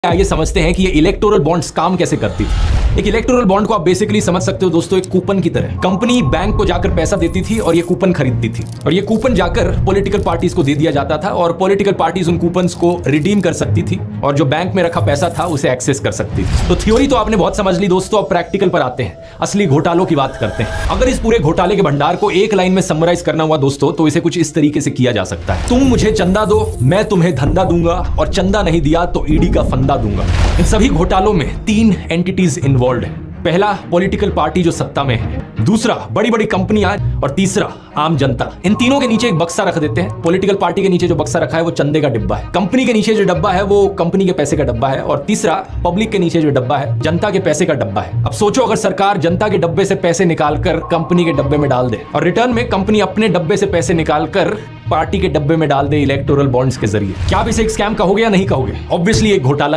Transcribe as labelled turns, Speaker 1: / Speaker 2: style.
Speaker 1: आइए समझते हैं कि ये इलेक्टोरल बॉन्ड्स काम कैसे करती थी। एक इलेक्टोरल बॉन्ड को आप बेसिकली समझ सकते हो दोस्तों एक कूपन की तरह। कंपनी बैंक को जाकर पैसा देती थी और ये कूपन खरीदती थी और ये कूपन जाकर पॉलिटिकल पार्टीज को दे दिया जाता था और पॉलिटिकल पार्टीज उन कूपन्स को रिडीम कर सकती थी और जो बैंक में रखा पैसा था उसे एक्सेस कर सकती थी। तो थ्योरी तो आपने बहुत समझ ली दोस्तों, अब प्रैक्टिकल पर आते हैं, असली घोटालों की बात करते हैं। अगर इस पूरे घोटाले के भंडार को एक लाइन में समराइज करना हुआ दोस्तों तो इसे कुछ इस तरीके से किया जा सकता है। तुम मुझे चंदा दो, मैं तुम्हें धंधा दूंगा और चंदा नहीं दिया तो ईडी का फंदा दूंगा। इन सभी घोटालों में 3 एंटिटीज इन्वॉल्व है। पहला पॉलिटिकल पार्टी जो सत्ता में है, दूसरा बड़ी बड़ी कंपनियां और तीसरा आम जनता। इन तीनों के नीचे एक बक्सा रख देते हैं। पॉलिटिकल पार्टी के नीचे जो बक्सा रखा है वो चंदे का डिब्बा है, कंपनी के नीचे जो डब्बा है वो कंपनी के पैसे का डब्बा है और तीसरा पब्लिक के नीचे जो डब्बा है जनता के पैसे का डब्बा है। अब सोचो अगर सरकार जनता के डब्बे से पैसे निकालकर कंपनी के डब्बे में डाल दे और रिटर्न में कंपनी अपने डब्बे से पैसे निकालकर पार्टी के डब्बे में डाल दे इलेक्टोरल बॉन्ड्स के जरिए, क्या आप इसे एक स्कैम कहोगे या नहीं कहोगे? ऑब्वियसली एक घोटाला